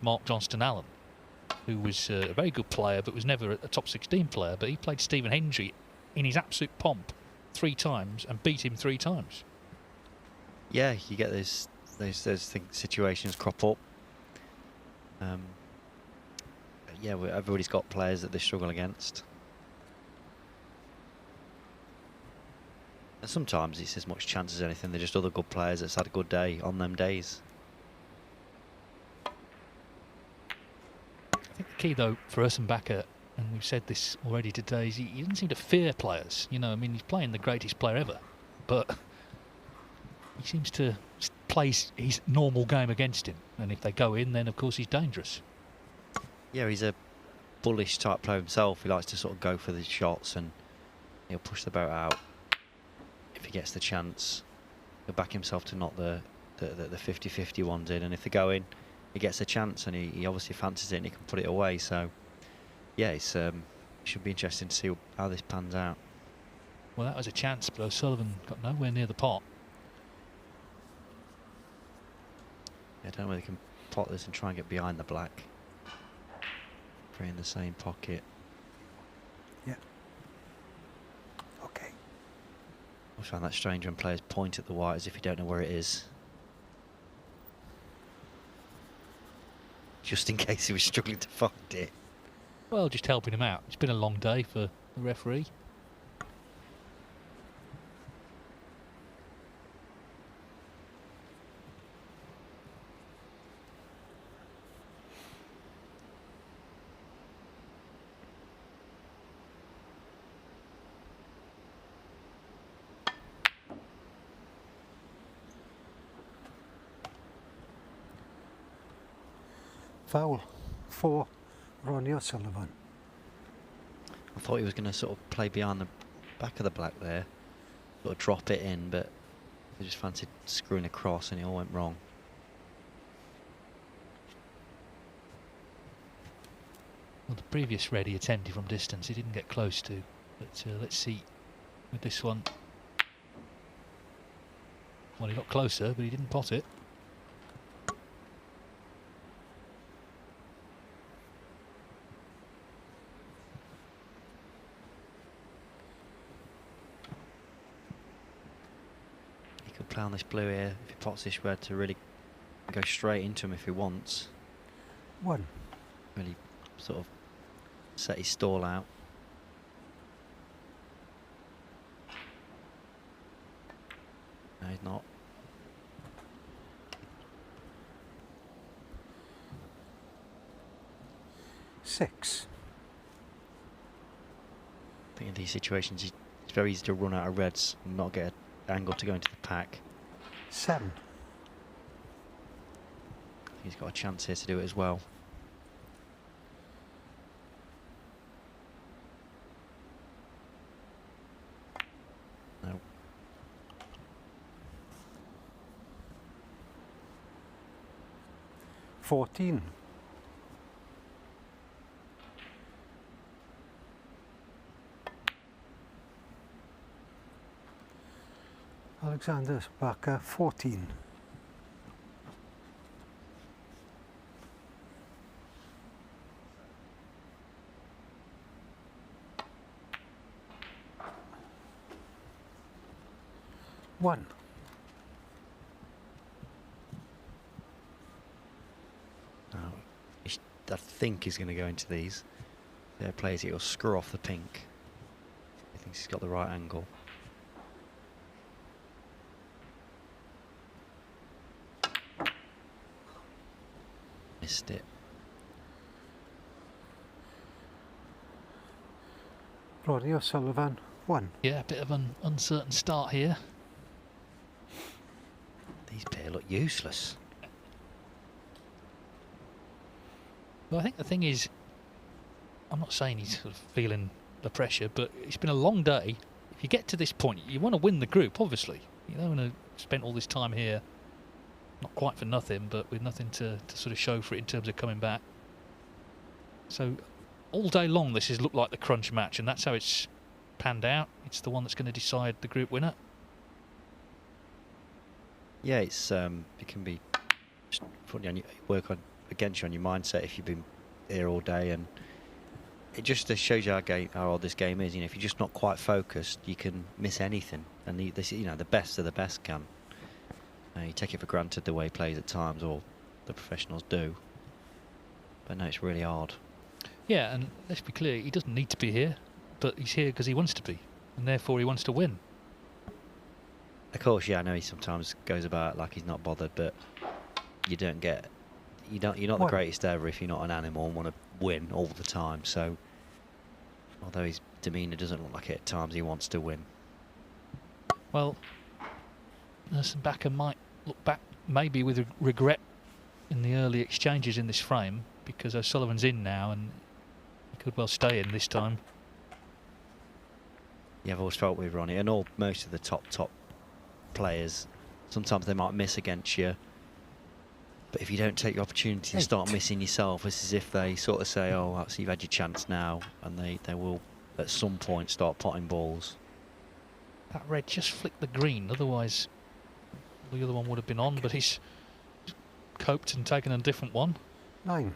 Mark Johnston-Allen, who was a very good player but was never a top 16 player, but he played Stephen Hendry in his absolute pomp 3 times and beat him 3 times. Yeah, you get those situations crop up. Yeah, everybody's got players that they struggle against. And sometimes it's as much chance as anything. They're just other good players that's had a good day on them days. I think the key, though, for Ursenbacher, and we've said this already today, is he doesn't seem to fear players. You know, I mean, he's playing the greatest player ever, but he seems to play his normal game against him. And if they go in, then, of course, he's dangerous. Yeah, he's a bullish type player himself. He likes to sort of go for the shots and he'll push the boat out. If he gets the chance, he'll back himself to knock the 50-50 ones in. And if they go in, he gets a chance and he obviously fancies it and he can put it away. So, yeah, it should be interesting to see how this pans out. Well, that was a chance, but O'Sullivan got nowhere near the pot. I don't know whether they can pot this and try and get behind the black. Three in the same pocket. Yeah. Okay. I find that strange when players point at the white as if you don't know where it is. Just in case he was struggling to find it. Well, just helping him out. It's been a long day for the referee. Foul for Ronnie O'Sullivan. I thought he was going to sort of play behind the back of the black there, sort of drop it in, but he just fancied screwing across and it all went wrong. Well, the previous red he attempted from distance, he didn't get close to. But let's see with this one. Well, he got closer, but he didn't pot it. Play on this blue here if he pots this red to really go straight into him if he wants. One. Really sort of set his stall out. No, he's not. Six. I think in these situations it's very easy to run out of reds and not get an angle to go into the pack. 7. He's got a chance here to do it as well. No. $14. Alexander Ursenbacher, 14. One. No. I think he's going to go into these. There plays it, he'll screw off the pink. He thinks he's got the right angle. Missed it. Ronnie O'Sullivan, 1. Yeah, a bit of an uncertain start here. These pair look useless. Well, I think the thing is, I'm not saying he's sort of feeling the pressure, but it's been a long day. If you get to this point, you want to win the group, obviously. You don't want to spend all this time here, not quite for nothing, but with nothing to sort of show for it in terms of coming back. So all day long this has looked like the crunch match, and that's how it's panned out. It's the one that's going to decide the group winner. Yeah, it's it can be just putting on work on against you on your mindset if you've been here all day, and it just shows you how odd this game is. You know, if you're just not quite focused, you can miss anything, and the best of the best can. You take it for granted the way he plays at times, or the professionals do. But no, it's really hard. Yeah, and let's be clear, he doesn't need to be here, but he's here because he wants to be, and therefore he wants to win. Of course, yeah, I know he sometimes goes about like he's not bothered, but you're not the greatest ever if you're not an animal and want to win all the time. So, although his demeanour doesn't look like it at times, he wants to win. Well, Ursenbacher might look back maybe with regret in the early exchanges in this frame, because O'Sullivan's in now and he could well stay in this time. Yeah, I've always felt with Ronnie, and most of the top players, sometimes they might miss against you, but if you don't take the opportunity to start missing yourself, it's as if they sort of say, oh, so you've had your chance now, and they will at some point start potting balls. That red just flicked the green, otherwise the other one would have been on, but he's coped and taken a different one. 9.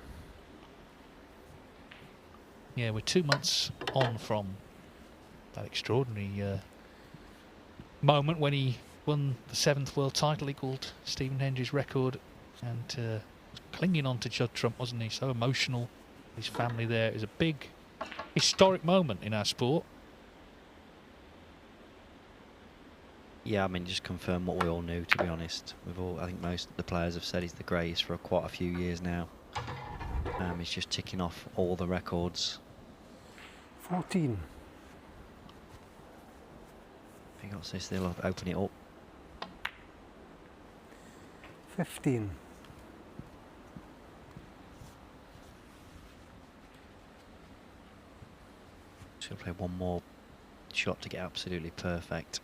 Yeah, we're 2 months on from that extraordinary moment when he won the 7th world title, equalled Stephen Hendry's record, and clinging on to Judd Trump, wasn't he? So emotional, his family there. It was a big, historic moment in our sport. Yeah, I mean, just confirm what we all knew, to be honest. I think most of the players have said he's the greatest for quite a few years now. He's just ticking off all the records. 14. If he got this, they'll open it up. 15. She'll play one more shot to get absolutely perfect.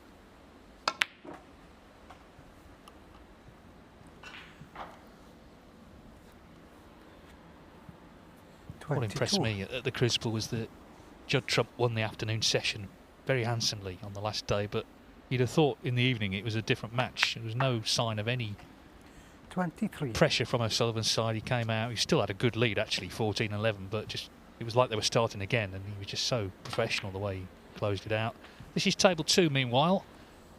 What impressed me at the Crucible was that Judd Trump won the afternoon session very handsomely on the last day, but you'd have thought in the evening it was a different match. There was no sign of any 23. pressure from O'Sullivan's side. He came out, he still had a good lead actually, 14-11, but just it was like they were starting again, and he was just so professional the way he closed it out. This is table 2 meanwhile,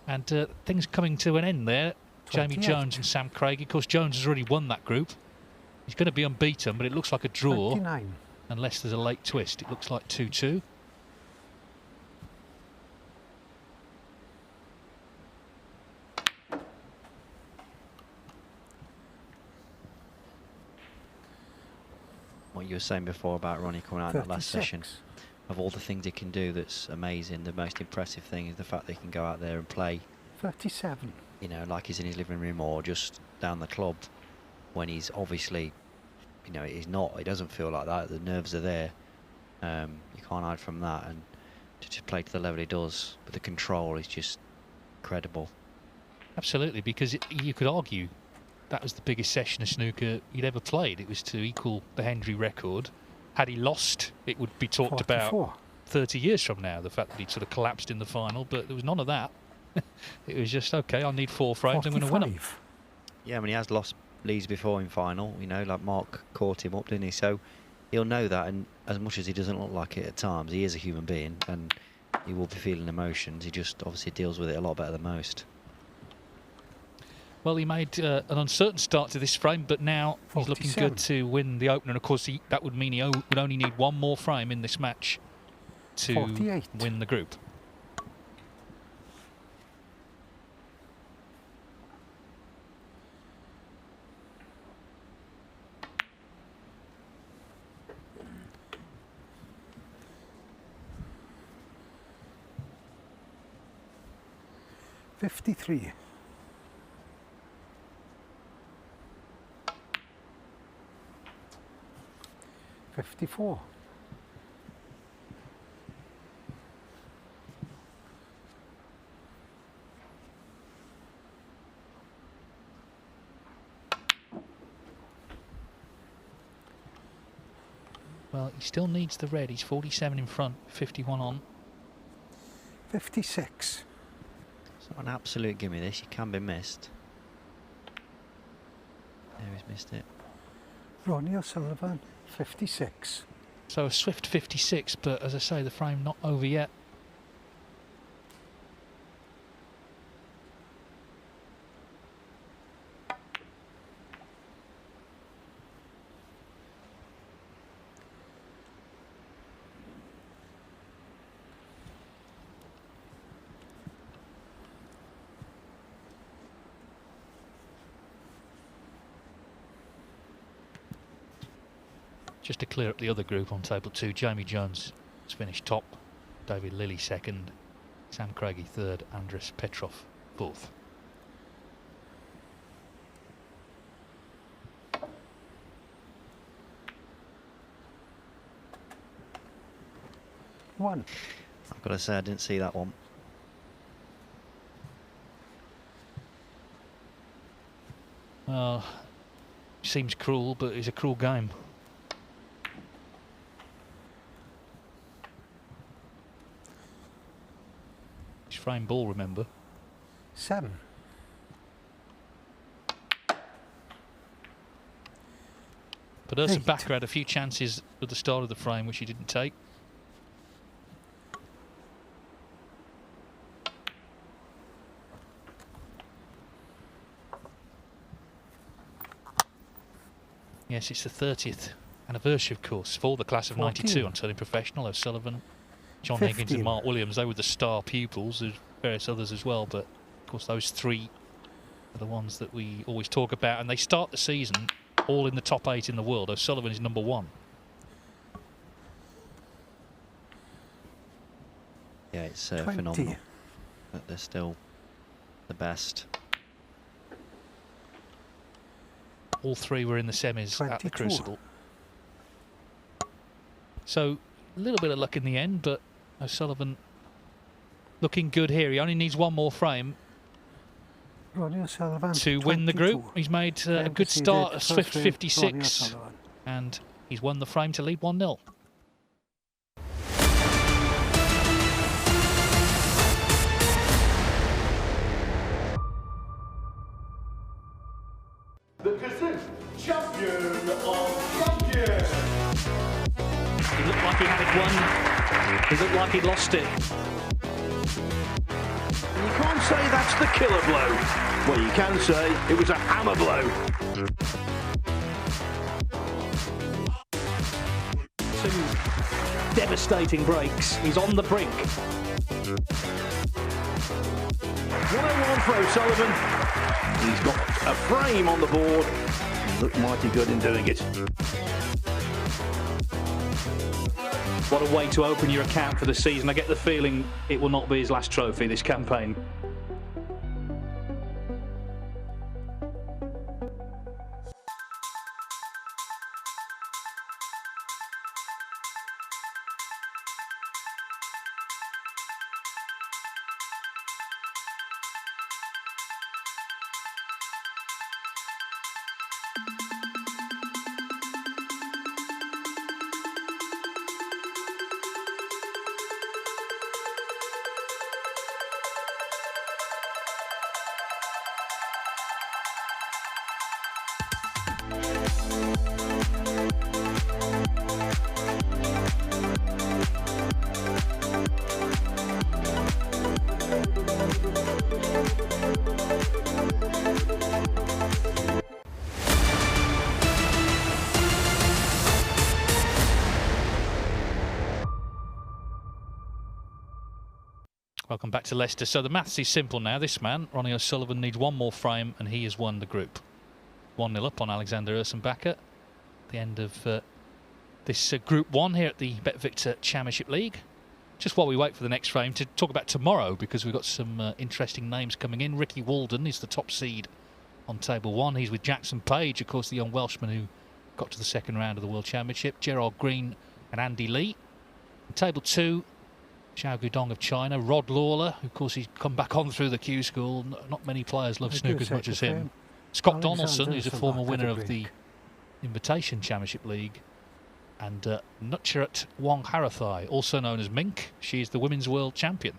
and things coming to an end there. 28. Jamie Jones and Sam Cagey. Of course, Jones has already won that group. He's going to be unbeaten, but it looks like a draw. 29. Unless there's a late twist. It looks like 2-2. What you were saying before about Ronnie coming out in that last 36. session, of all the things he can do, that's amazing. The most impressive thing is the fact that he can go out there and play, 37. you know, like he's in his living room or just down the club, when he's obviously, you know, he's not. He doesn't feel like that. The nerves are there. You can't hide from that, and to play to the level he does with the control is just incredible. Absolutely, because you could argue that was the biggest session of snooker he'd ever played. It was to equal the Hendry record. Had he lost, it would be talked 44. about 30 years from now, the fact that he'd sort of collapsed in the final, but there was none of that. It was just, okay, I need 4 frames, 45. I'm going to win them. Yeah, I mean, he has lost leads before in final, you know, like Mark caught him up, didn't he? So he'll know that, and as much as he doesn't look like it at times, he is a human being, and he will be feeling emotions. He just obviously deals with it a lot better than most. Well, he made an uncertain start to this frame, but now he's looking 47. good to win the opener. And of course, that would mean he would only need 1 more frame in this match to 48. win the group. $53. 54. Well, he still needs the red. He's 47 in front, 51 on. 56. It's not an absolute gimme, this. It can be missed. There, he's missed it. Ronnie O'Sullivan, 56. So a swift 56, but as I say, the frame not over yet. Just to clear up the other group on table 2, Jamie Jones has finished top, David Lilly second, Sam Cagey third, Andres Petrov fourth. One. I've got to say, I didn't see that one. Well, seems cruel, but it's a cruel game. It's frame ball, remember. 7. But Ursenbacher had a few chances at the start of the frame which he didn't take. Yes, it's the 30th anniversary, of course, for the class of 92 on turning professional. O'Sullivan, John 15. Higgins and Mark Williams, they were the star pupils. There's various others as well, but of course those three are the ones that we always talk about, and they start the season all in the top 8 in the world. O'Sullivan is number 1. Yeah, it's 20. phenomenal that they're still the best. All three were in the semis at the 22. Crucible. So a little bit of luck in the end, but O'Sullivan looking good here. He only needs one more frame Ronnie O'Sullivan, to win the group. 22. He's made a good start, a swift Ronnie 56, O'Sullivan. and he's won the frame to lead 1-0. The Decisive Champion of Champions. He looked like he had it won. He looked like he lost it. You can't say that's the killer blow. Well, you can say it was a hammer blow. 2 devastating breaks. He's on the brink. 101 for O'Sullivan. He's got a frame on the board. He looked mighty good in doing it. What a way to open your account for the season. I get the feeling it will not be his last trophy this campaign. Welcome back to Leicester. So the maths is simple now. This man, Ronnie O'Sullivan, needs one more frame and he has won the group. 1-0 up on Alexander Ursenbacher at the end of this Group 1 here at the BetVictor Championship League. Just while we wait for the next frame to talk about tomorrow, because we've got some interesting names coming in. Ricky Walden is the top seed on table 1. He's with Jackson Page, of course, the young Welshman who got to the second round of the World Championship. Gerard Green and Andy Lee. On table 2, Xiao Guodong of China. Rod Lawler, who, of course, he's come back on through the Q School. Not many players love snooker as much as him. Scott Donaldson, who's a former winner of the Invitation Championship League. And Nutcharat Wong Harathai, also known as Mink. She's the Women's World Champion.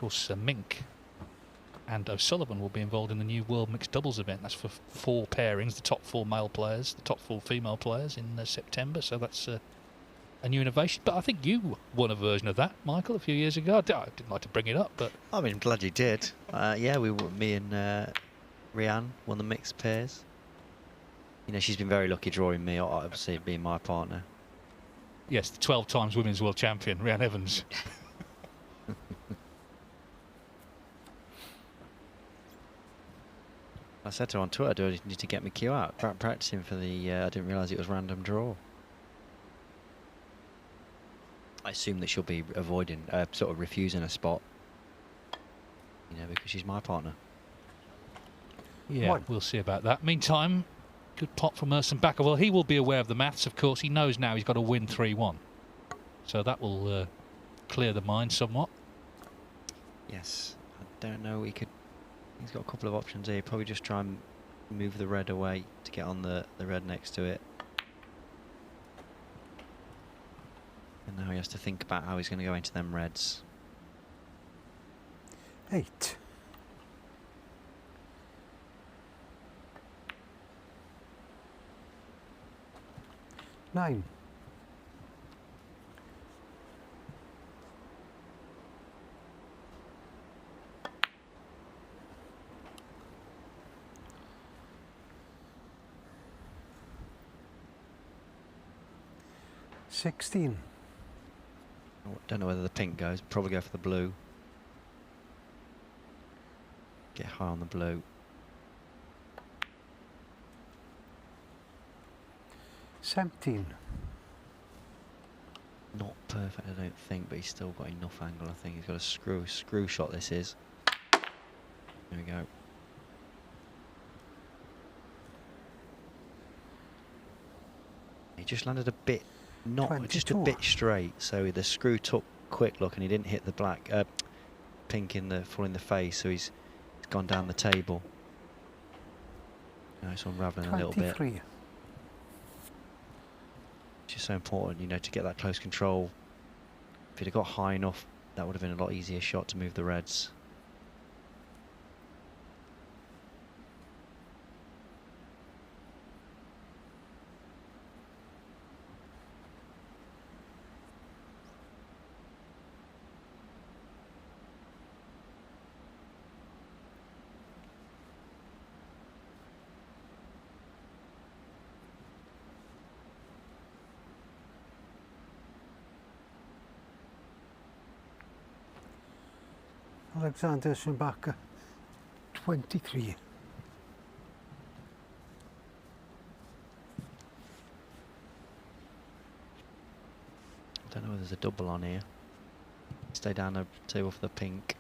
course, Mink and O'Sullivan will be involved in the new World Mixed Doubles event. That's for 4 pairings, the top 4 male players, the top 4 female players in September. So that's a new innovation. But I think you won a version of that, Michael, a few years ago. I didn't like to bring it up, but I mean, I'm glad you did. Yeah, me and Rianne won the mixed pairs. You know, she's been very lucky drawing me, obviously being my partner. yes, the 12 times women's world champion, Rhiannon Evans. I said to her on Twitter, do I need to get my cue out? Practicing for the, I didn't realise it was random draw. I assume that she'll be avoiding, sort of refusing a spot. You know, because she's my partner. Yeah, we'll see about that. Meantime, good pot from Ursenbacher. Well, he will be aware of the maths, of course. He knows now he's got to win 3-1. So that will clear the mind somewhat. Yes, I don't know, he's got a couple of options here. Probably just try and move the red away to get on the red next to it. And now he has to think about how he's going to go into them reds. 8. 9. 16. Don't know whether the pink goes. Probably go for the blue. Get high on the blue. 17. Not perfect, I don't think, but he's still got enough angle. I think he's got a screw shot. This is. There we go. He just landed a bit, just a bit straight. So the screw took quick look, and he didn't hit the black, pink full in the face. So he's gone down the table. Now it's unraveling a little bit. 23. It's just so important, you know, to get that close control. If he'd have got high enough, that would have been a lot easier shot to move the reds. Alexander Ursenbacher, 23. I don't know whether there's a double on here. Stay down the table for the pink.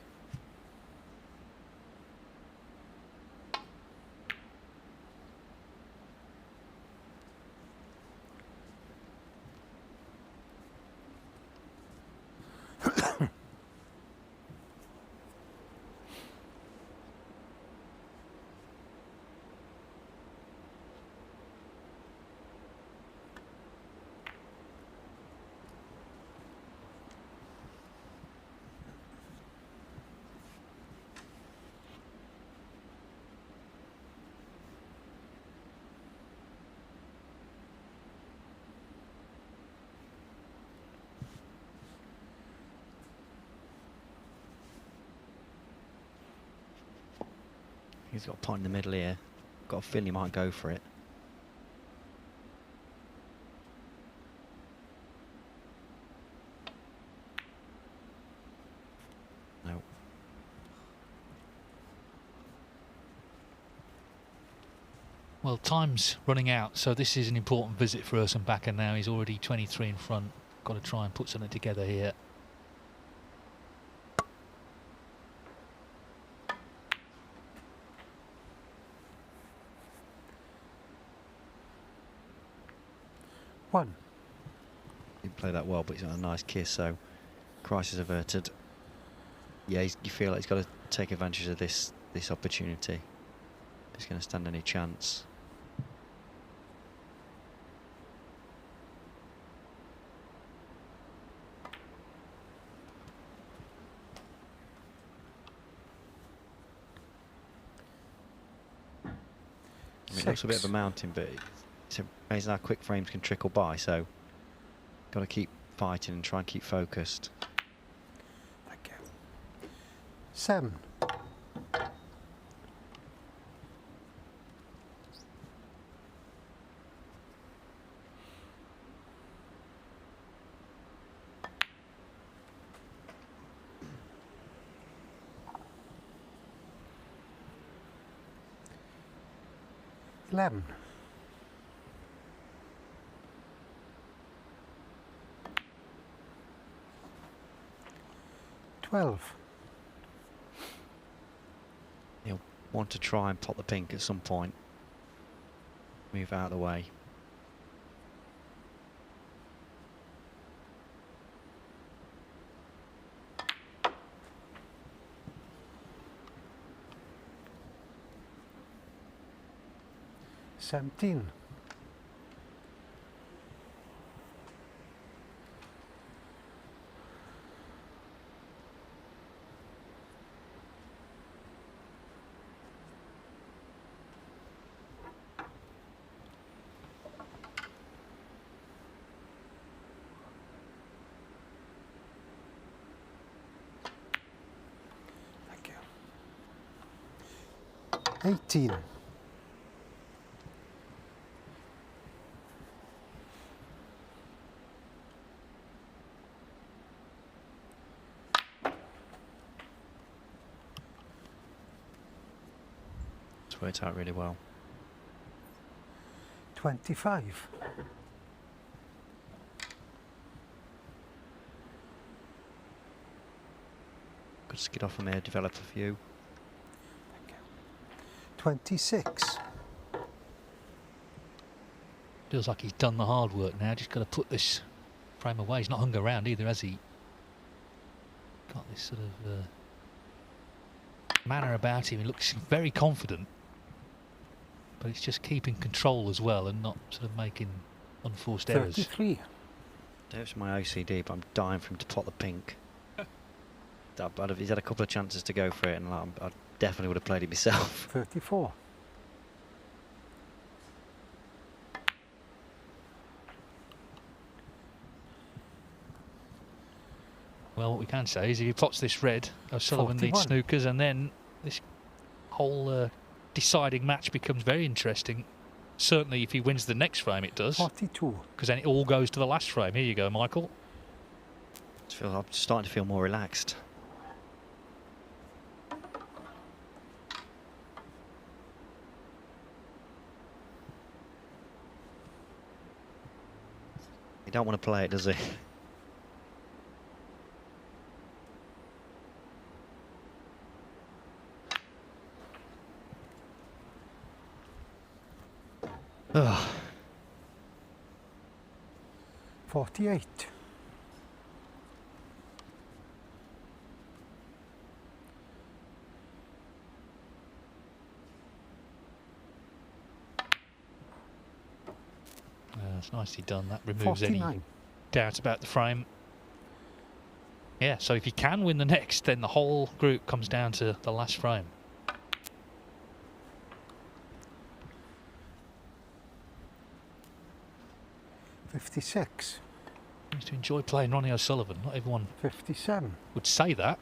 He's got a pot in the middle here. Got a feeling he might go for it. No. Well, time's running out, so this is an important visit for Ursenbacher now. He's already 23 in front. Got to try and put something together here. Didn't play that well, but he's got a nice kiss, so crisis averted. Yeah, you feel like he's got to take advantage of this opportunity. If he's going to stand any chance. I mean, it looks a bit of a mountain, but it's amazing how quick frames can trickle by, so got to keep fighting and try and keep focused. Thank you. 7. Eleven. 12. He'll want to try and pot the pink at some point. Move out of the way. Seventeen. 18. 'Worked out really well. 25. 'Skid off from there, develop a few. 26. Feels like he's done the hard work now. Just got to put this frame away. He's not hung around either, has he? Got this sort of manner about him. He looks very confident. But it's just keeping control as well and not sort of making unforced errors. 33. There's my OCD, but I'm dying for him to pot the pink. He's had a couple of chances to go for it, and I definitely would have played it myself. 34. Well, what we can say is if he pots this red, O'Sullivan 41. needs snookers, and then this whole deciding match becomes very interesting. Certainly if he wins the next frame it does, 42. because then it all goes to the last frame. Here you go, Michael. I'm starting to feel more relaxed. He don't want to play it, does he? Oh. 48. That's nicely done. That removes any 49. doubt about the frame. Yeah, so if you can win the next, then the whole group comes down to the last frame. 56. Seems to enjoy playing Ronnie O'Sullivan. Not everyone 57. would say that.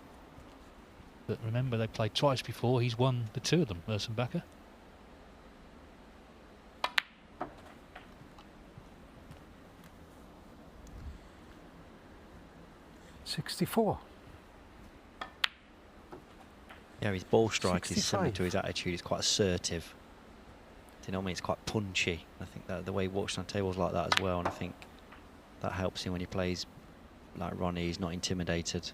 But remember, they played twice before. He's won the two of them, Ursenbacher. 64. Yeah, his ball strike is similar 65. to his attitude. It's quite assertive. Do you know what I mean? It's quite punchy. I think that the way he walks on tables like that as well, and I think that helps him when he plays like Ronnie. He's not intimidated.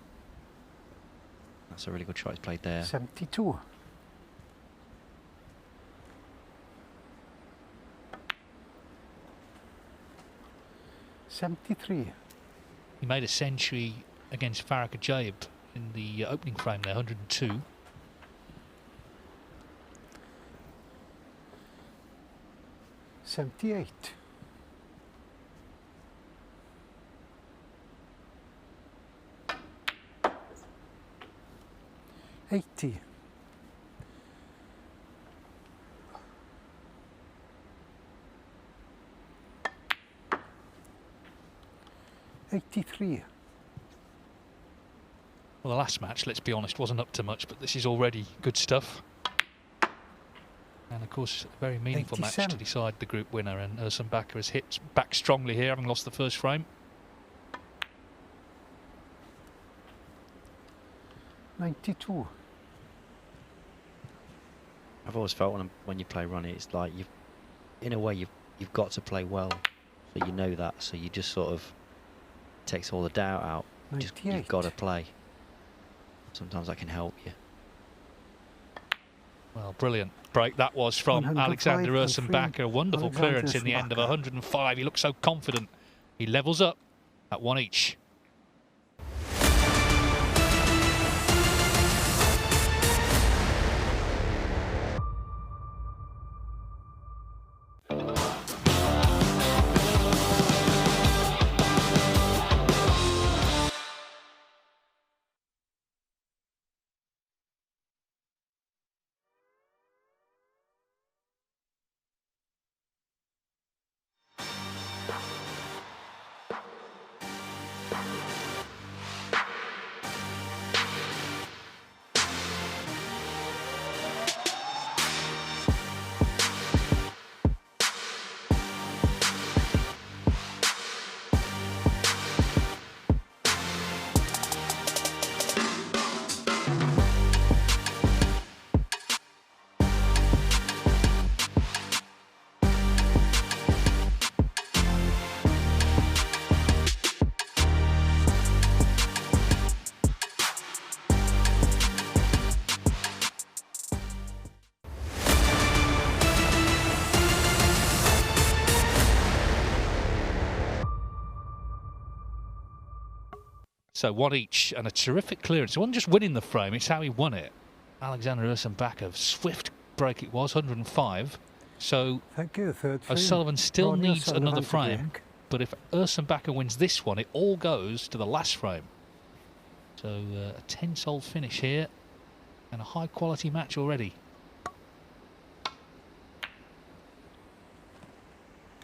That's a really good shot he's played there. 72. 73. He made a century against Cagey in the opening frame there, 102. 78. 80. 83. Well, the last match, let's be honest, wasn't up to much, but this is already good stuff. And of course, a very meaningful match to 87. decide the group winner. And Ursenbacher has hit back strongly here, having lost the first frame. 92. I've always felt when you play Ronnie, it's like in a way you've got to play well, so you know that, so you just sort of takes all the doubt out. Just, you've got to play. Sometimes that can help you. Well, brilliant break that was from 105 Alexander and Ursenbacher. Wonderful Alexander clearance in the end of Ursenbacher. 105. He looks so confident. He levels up at 1 each. So 1 each and a terrific clearance. It wasn't just winning the frame, it's how he won it. Alexander Ursenbacher, swift break it was, 105. So Thank you, third frame. O'Sullivan still Ronnie needs O'Sullivan another to frame. break. But if Ursenbacher wins this one, it all goes to the last frame. So a 10-hole finish here and a high-quality match already.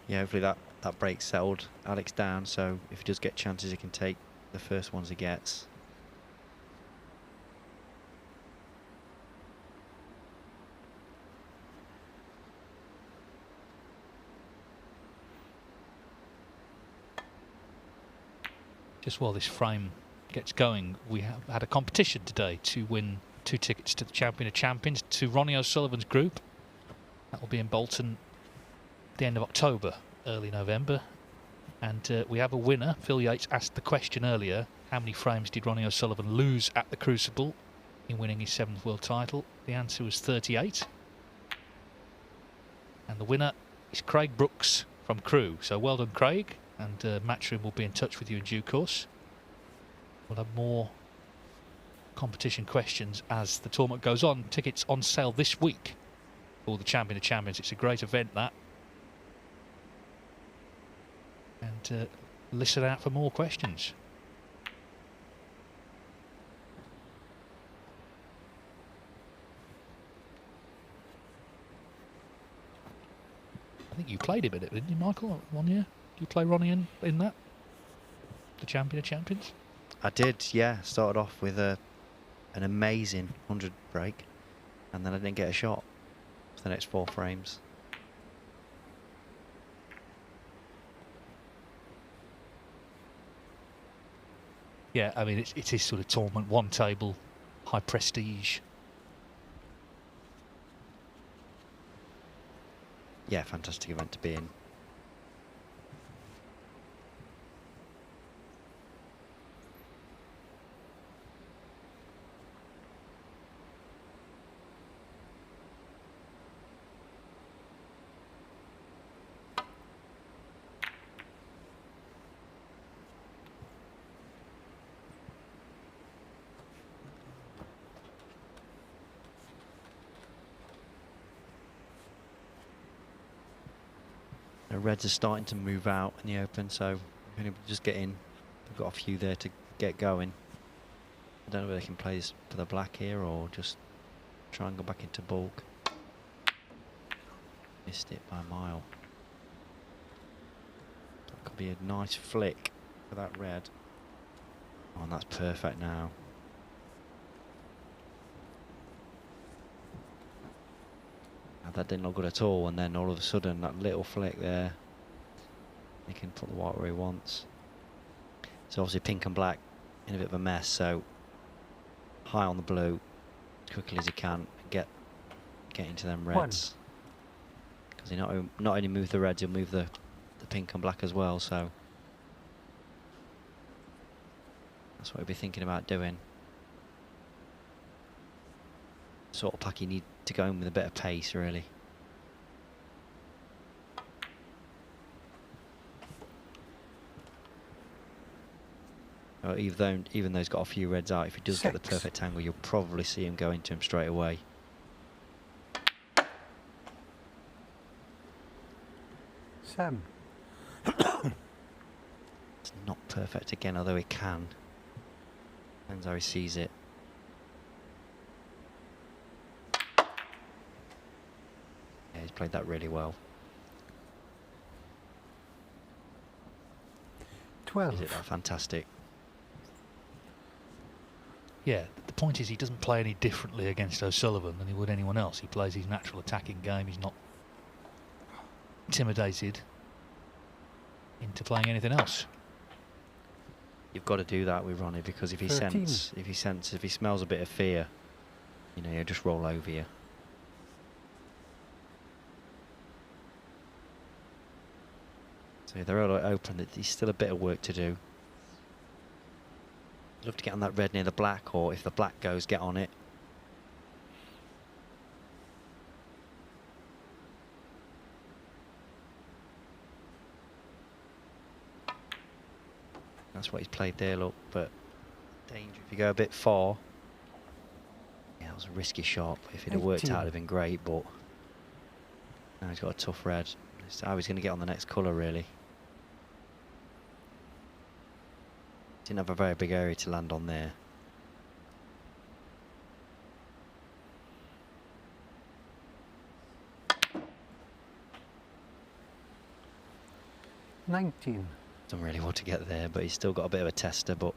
Yeah, hopefully that break settled Alex down, so if he does get chances, he can take the first ones he gets. Just while this frame gets going, we have had a competition today to win 2 tickets to the Champion of Champions, to Ronnie O'Sullivan's group. That will be in Bolton at the end of October, early November. And we have a winner. Phil Yates asked the question earlier, how many frames did Ronnie O'Sullivan lose at the Crucible in winning his 7th world title? The answer was 38. And the winner is Craig Brooks from Crewe. So well done, Craig. And Matchroom will be in touch with you in due course. We'll have more competition questions as the tournament goes on. Tickets on sale this week for the Champion of Champions. It's a great event, that. And listen out for more questions. I think you played him in it, didn't you, Michael, 1 year? Did you play Ronnie in that? The Champion of Champions? I did, yeah. Started off with an amazing 100 break, and then I didn't get a shot for the next 4 frames. Yeah, I mean, it is sort of tournament, one table, high prestige. Yeah, fantastic event to be in. The Reds are starting to move out in the open, so we're going to just get in. We've got a few there to get going. I don't know whether they can play this for the black here or just try and go back into bulk. Missed it by a mile. That could be a nice flick for that red. Oh, and that's perfect now. Now that didn't look good at all, and then all of a sudden that little flick there, he can put the white where he wants. So obviously pink and black in a bit of a mess, so high on the blue as quickly as he can, get into them reds. Because he not only move the reds, he'll move the pink and black as well, so that's what he'll be thinking about doing. Sort of pack you need to go in with a bit of pace, really. Even though he's got a few reds out, if he does get the perfect angle, you'll probably see him go into him straight away. Seven. It's not perfect again, although he can. Depends how he sees it. Yeah, he's played that really well. 12. Is it that fantastic? Yeah, the point is he doesn't play any differently against O'Sullivan than he would anyone else. He plays his natural attacking game. He's not intimidated into playing anything else. You've got to do that with Ronnie, because if he smells a bit of fear, you know, he'll just roll over you. So they're all open. There's still a bit of work to do. Love to get on that red near the black, or if the black goes, get on it. That's what he's played there, look, but danger if you go a bit far. Yeah, it was a risky shot. If it had worked out, it would have been great, but now he's got a tough red. It's how he's going to get on the next colour, really. Didn't have a very big area to land on there. $19. Don't really want to get there, but he's still got a bit of a tester, but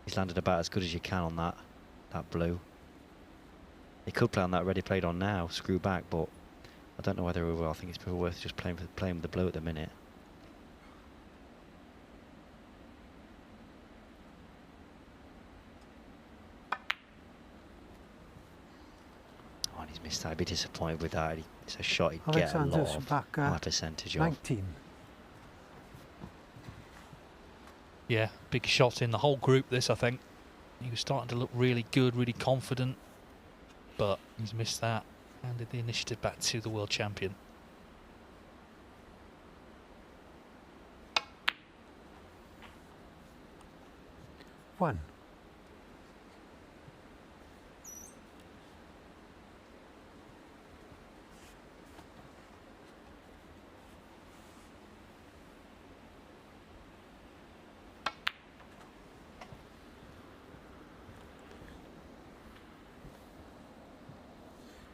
he's landed about as good as you can on that blue. He could play on that red he played on now, screw back, but I don't know whether he will. I think it's probably worth just playing with the blue at the minute. Oh, and he's missed that. I'd be disappointed with that. It's a shot he'd get a lot of high percentage of. 19. Yeah, big shot in the whole group, this, I think. He was starting to look really good, really confident, but he's missed that. Handed the initiative back to the world champion. One.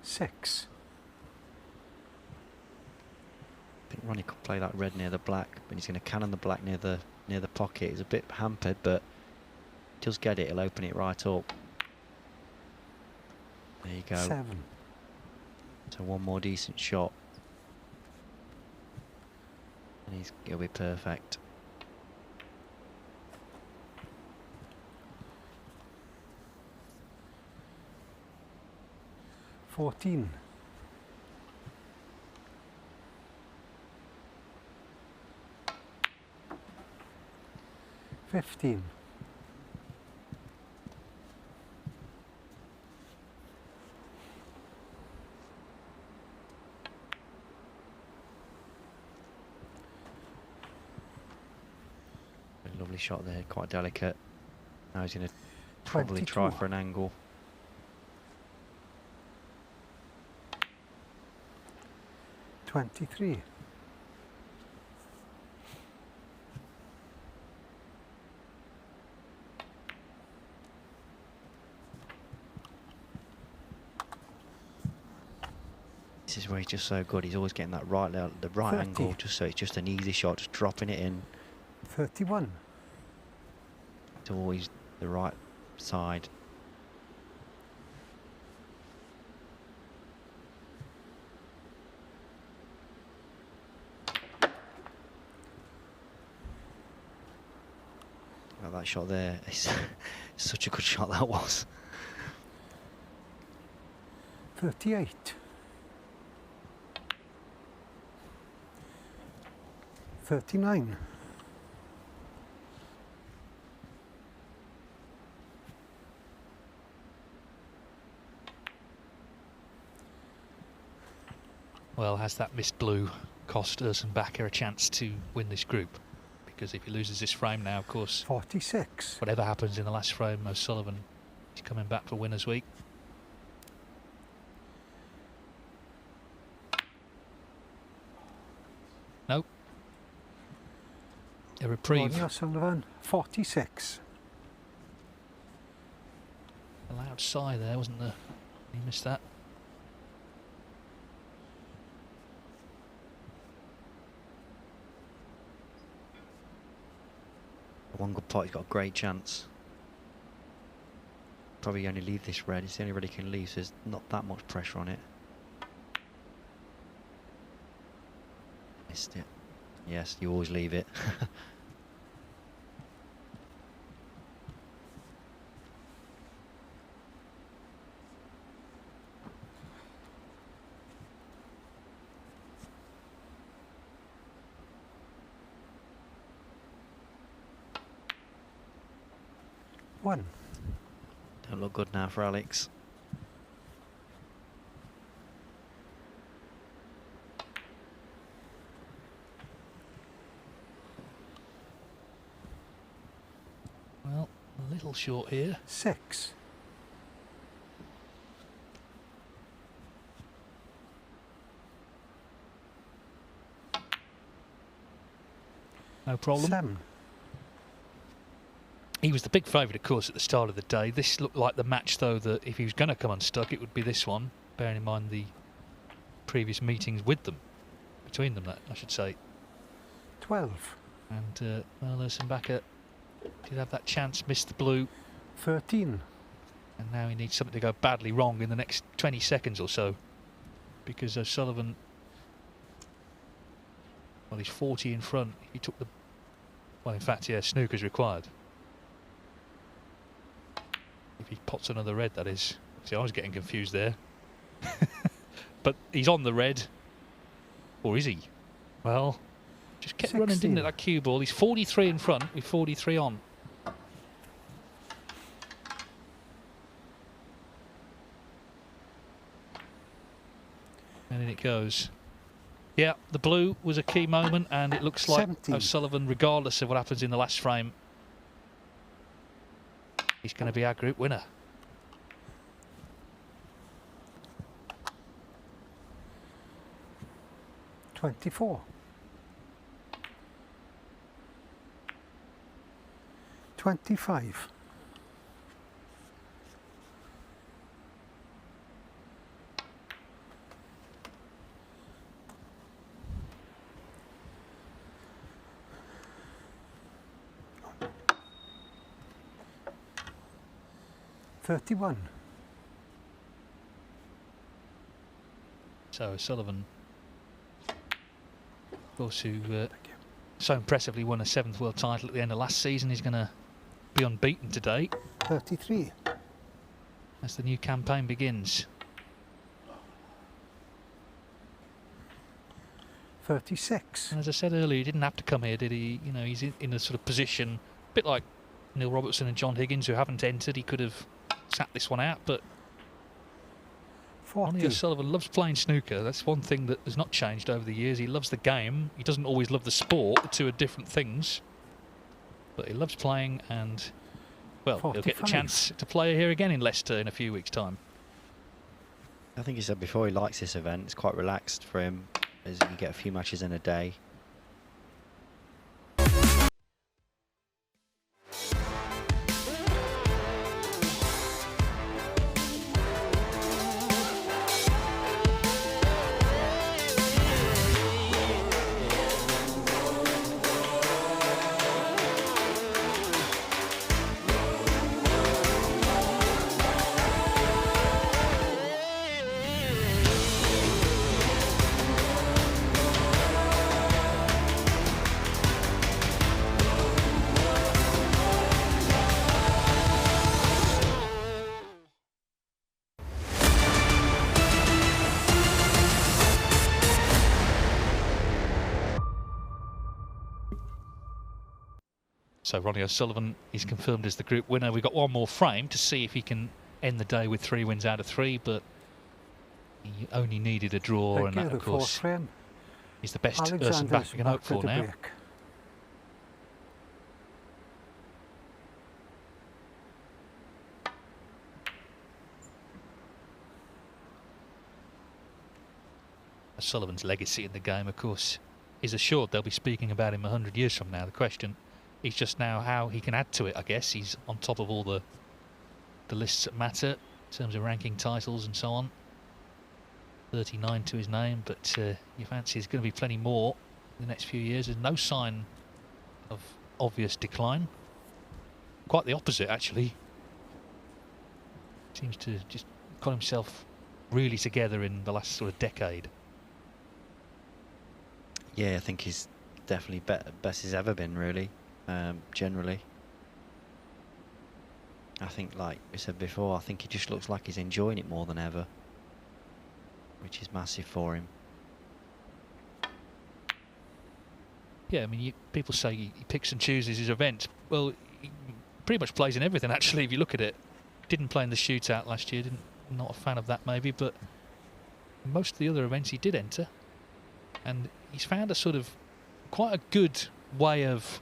Six. I think Ronnie could play that red near the black, but he's going to cannon the black near the pocket. He's a bit hampered, but he does get it. He'll open it right up. There you go. 7. So one more decent shot, and he'll be perfect. $14. 15. Lovely shot there, quite delicate. Now he's going to probably 22. try for an angle. $23. This is where he's just so good. He's always getting that the right 30. angle, just so it's just an easy shot, just dropping it in. 31. to always the right side. Well, that shot there is such a good shot that was. 38. 39. Well, has that missed blue cost Ursenbacher a chance to win this group? Because if he loses this frame now, of course, 46. whatever happens in the last frame, O'Sullivan is coming back for winners' week. Nope. A reprieve. Ronnie O'Sullivan, 46. A loud sigh there, wasn't there? He missed that. One good pot, he's got a great chance. Probably only leave this red, it's the only red he can leave, so there's not that much pressure on it. Missed it. Yes, you always leave it. One. Don't look good now for Alex. Well, a little short here. 6. No problem. 7. He was the big favourite, of course, at the start of the day. This looked like the match, though, that if he was going to come unstuck, it would be this one, bearing in mind the previous meetings with them, between them, I should say. 12. And, well, Ursenbacher did have that chance, missed the blue, 13. and now he needs something to go badly wrong in the next 20 seconds or so, because O'Sullivan, well, he's 40 in front. He took the, well, in fact, yeah, snooker's required. If he pots another red, that is. See, I was getting confused there. But he's on the red. Or is he? Well, just kept running, didn't it, that cue ball. He's 43 in front with 43 on. And in it goes. Yeah, the blue was a key moment, and it looks like 17. O'Sullivan, regardless of what happens in the last frame, he's going to be our group winner. $24. 25. 31. So O'Sullivan, of course, who so impressively won a 7th world title at the end of last season, is going to be unbeaten today 33. as the new campaign begins. 36. And as I said earlier, he didn't have to come here, did he? You know, he's in a sort of position, a bit like Neil Robertson and John Higgins, who haven't entered. He could have sat this one out, but 40. Ronnie O'Sullivan loves playing snooker. That's one thing that has not changed over the years. He loves the game. He doesn't always love the sport. The two are different things. But he loves playing, and, well, 45. he'll get the chance to play here again in Leicester in a few weeks' time. I think he said before he likes this event. It's quite relaxed for him, as you get a few matches in a day. So Ronnie O'Sullivan is confirmed as the group winner. We've got one more frame to see if he can end the day with 3 wins out of 3, but he only needed a draw, and that, of course, is the best Ursenbacher can hope for now. Break. O'Sullivan's legacy in the game, of course, is assured. They'll be speaking about him 100 years from now. The question is just now how he can add to it, I guess. He's on top of all the lists that matter in terms of ranking titles and so on. 39 to his name, but you fancy there's going to be plenty more in the next few years. There's no sign of obvious decline. Quite the opposite, actually. Seems to just got himself really together in the last sort of decade. Yeah, I think he's definitely best he's ever been, really, generally. I think, like we said before, I think he just looks like he's enjoying it more than ever, which is massive for him. Yeah, I mean, people say he picks and chooses his events. Well, he pretty much plays in everything, actually, if you look at it. Didn't play in the shootout last year, not a fan of that maybe, but most of the other events he did enter. And he's found a sort of quite a good way of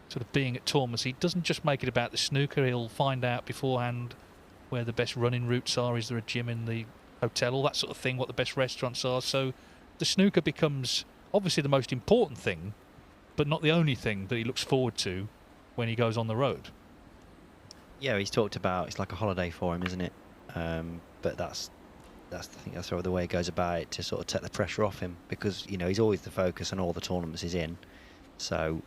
sort of being at tournaments. He doesn't just make it about the snooker. He'll find out beforehand where the best running routes are. Is there a gym in the hotel? All that sort of thing. What the best restaurants are. So the snooker becomes obviously the most important thing, but not the only thing that he looks forward to when he goes on the road. Yeah, he's talked about it's like a holiday for him, isn't it? But I think that's the way he goes about it, to sort of take the pressure off him, because you know he's always the focus on all the tournaments he's in. So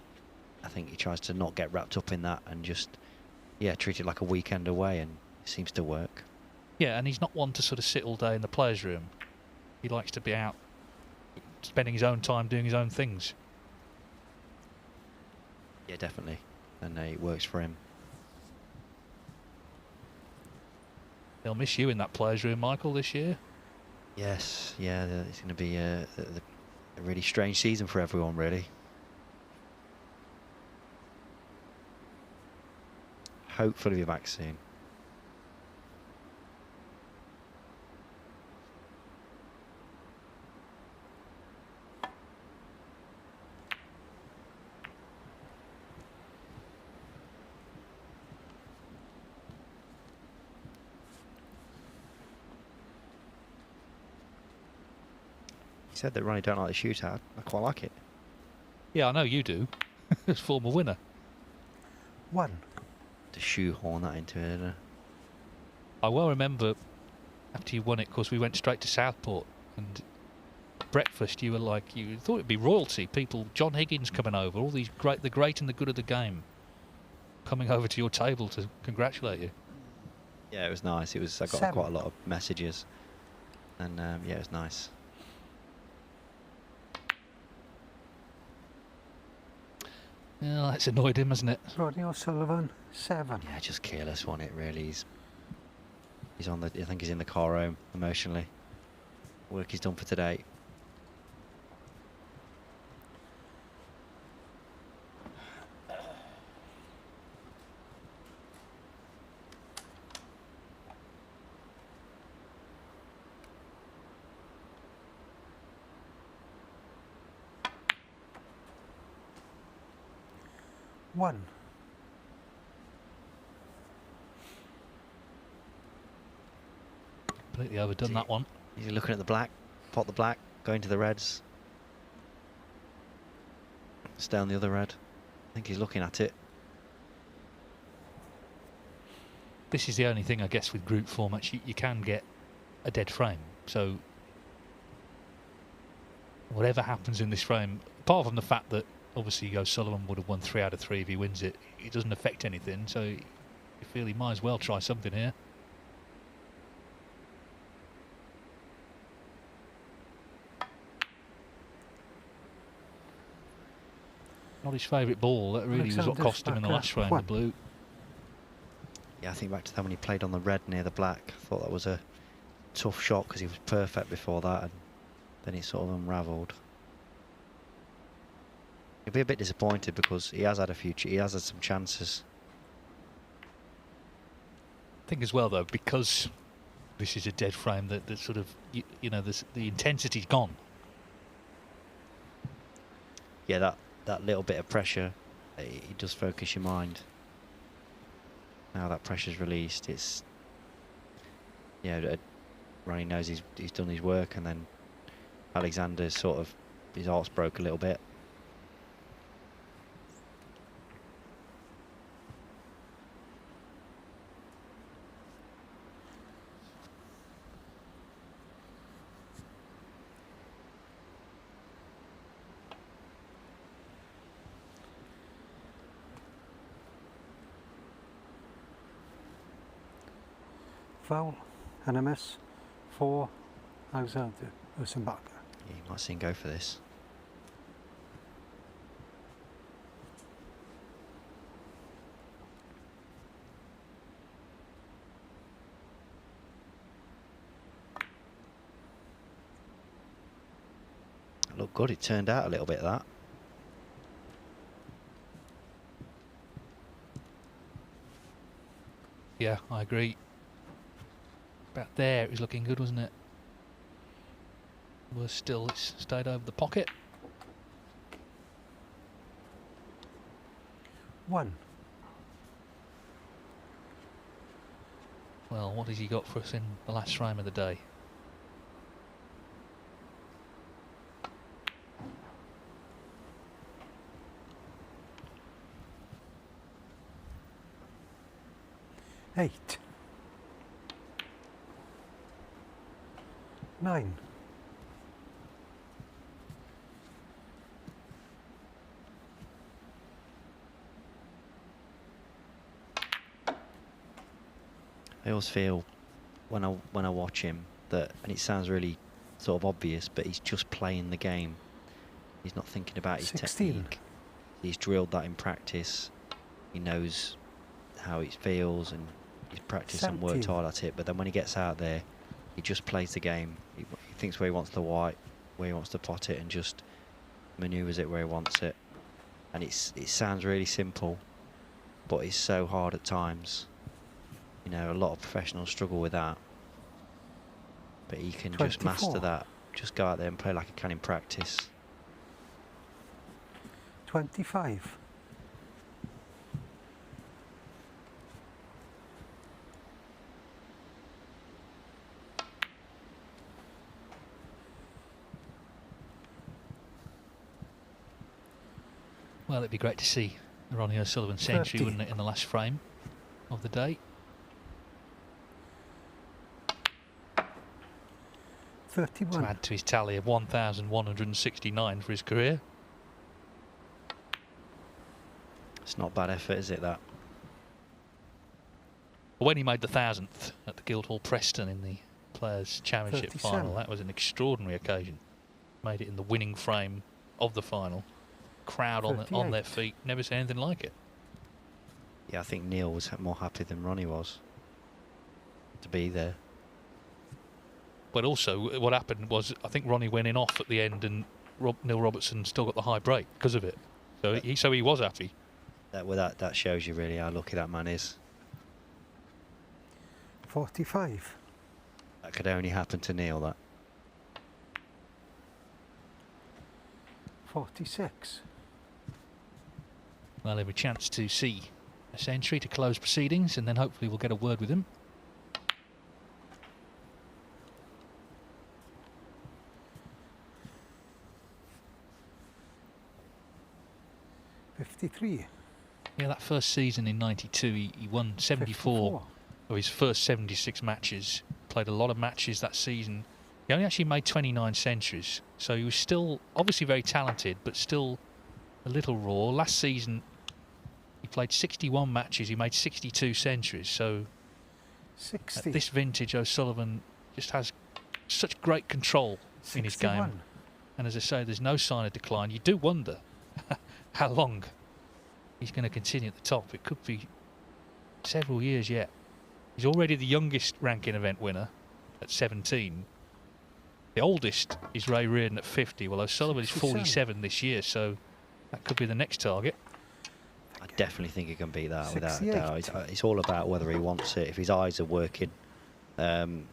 I think he tries to not get wrapped up in that and just treat it like a weekend away, and it seems to work. Yeah, and he's not one to sort of sit all day in the players' room. He likes to be out, spending his own time doing his own things. Yeah, definitely, and it works for him. They'll miss you in that players' room, Michael, this year. Yes, yeah, it's going to be a really strange season for everyone, really. Hopefully be back soon. He said that Ronnie don't like the shootout. I quite like it. Yeah, I know you do. As former winner. 1. To shoehorn that into it. I well remember after you won it, of course, we went straight to Southport, and breakfast you were like, you thought it'd be royalty. People, John Higgins coming over, all these the great and the good of the game coming over to your table to congratulate you. Yeah, it was nice. I got 7. quite a lot of messages, and yeah, it was nice. Yeah, that's annoyed him, hasn't it? Ronnie O'Sullivan, 7. Yeah, just careless, wasn't it? Really, he's on the. I think he's in the car home emotionally. Work he's done for today. One. Completely overdone that one. He's looking at the black, pot the black, going to the reds. Stay on the other red. I think he's looking at it. This is the only thing, I guess, with group formats. You can get a dead frame. So whatever happens in this frame, apart from the fact that obviously O'Sullivan would have won 3 out of 3 if he wins it, it doesn't affect anything. So you feel he might as well try something here. Not his favourite ball. That really was what cost him in the last round, the blue. Yeah, I think back to that when he played on the red near the black. I thought that was a tough shot because he was perfect before that, and then it sort of unravelled. He'll be a bit disappointed because he has had he has had some chances. I think as well, though, because this is a dead frame, that sort of, you know, the intensity's gone. Yeah, that little bit of pressure, it does focus your mind. Now that pressure's released, it's, yeah, Ronnie knows he's done his work, and then Alexander's sort of, his heart's broke a little bit. Foul and a miss for Alexander Ursenbacher. Yeah, you might see him go for this. It looked good, it turned out a little bit, that. Yeah, I agree. About there, it was looking good, wasn't it? Worse still, it's stayed over the pocket. 1. Well, what has he got for us in the last frame of the day? Eight. 9. I always feel when I watch him that, and it sounds really sort of obvious, but he's just playing the game. He's not thinking about his 16. technique. He's drilled that in practice. He knows how it feels, and he's practiced and worked 17. hard at it. But then when he gets out there, he just plays the game. He thinks where he wants the white, where he wants to pot it, and just manoeuvres it where he wants it. And it sounds really simple, but it's so hard at times. You know, a lot of professionals struggle with that. But he can just 24. master that. Just go out there and play like he can in practice. 25. Well, it'd be great to see the Ronnie O'Sullivan century, 30. wouldn't it, in the last frame of the day? 31. To add to his tally of 1,169 for his career. It's not bad effort, is it, that? When he made the 1000th at the Guildhall Preston in the Players' Championship 37. final, that was an extraordinary occasion. Made it in the winning frame of the final. Crowd on 38. their feet, never seen anything like it. Yeah, I think Neil was more happy than Ronnie was to be there. But also, what happened was, I think Ronnie went in off at the end, and Neil Robertson still got the high break because of it. So he was happy. That shows you really how lucky that man is. 45. That could only happen to Neil, that. 46. Well, every chance to see a century to close proceedings, and then hopefully we'll get a word with him. 53. Yeah, that first season in '92, he won 74 of his first 76 matches. Played a lot of matches that season. He only actually made 29 centuries, so he was still obviously very talented, but still a little raw. Last season, he played 61 matches. He made 62 centuries. So 60. at this vintage, O'Sullivan just has such great control in his game. 61. And as I say, there's no sign of decline. You do wonder how long he's going to continue at the top. It could be several years yet. He's already the youngest ranking event winner at 17. The oldest is Ray Reardon at 50. Well, O'Sullivan is 47 this year, so That could be the next target. I definitely think he can beat that without a 68. doubt. It's all about whether he wants it. If his eyes are working, then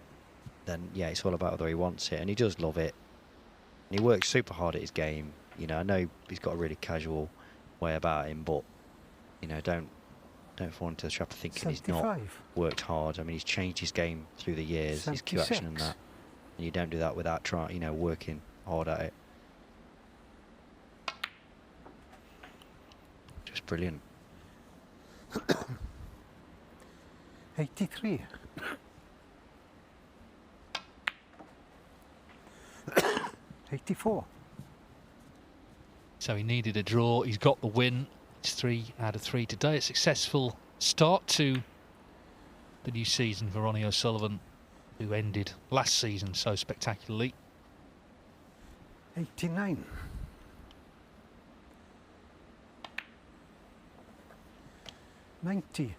yeah, it's all about whether he wants it, and he does love it. And he works super hard at his game. You know, I know he's got a really casual way about him, but you know, don't fall into the trap of thinking he's not 75. worked hard. I mean, he's changed his game through the years, his cue action and 76. that. And you don't do that without trying, you know, working hard at it. Just brilliant. 83. 84. So he needed a draw. He's got the win. It's 3 out of 3 today. A successful start to the new season for Ronnie O'Sullivan, who ended last season so spectacularly. 89. 90.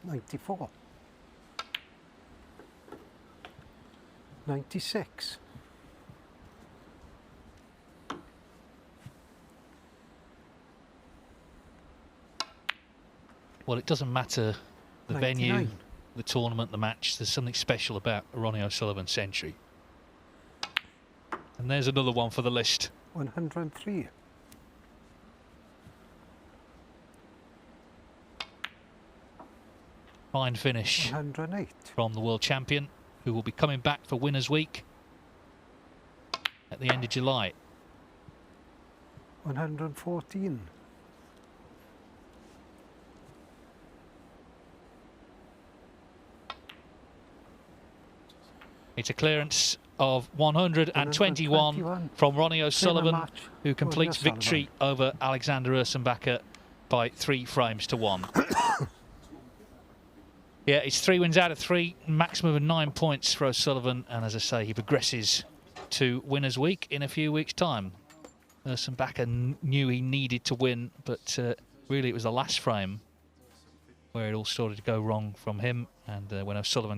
94. 96. 'Well, it doesn't matter the venue, 99. the tournament, the match. There's something special about a Ronnie O'Sullivan century. And there's another one for the list. 103. Fine finish 108. from the world champion, who will be coming back for Winners' Week at the end of July. 114. It's a clearance of 121 from Ronnie O'Sullivan, match, who completes Ronnie victory over Alexander Ursenbacher by 3 frames to 1. Yeah, it's 3 wins out of 3, maximum of 9 points for O'Sullivan, and as I say, he progresses to Winners' Week in a few weeks' time. Ursenbacher knew he needed to win, but really it was the last frame where it all started to go wrong from him, and when O'Sullivan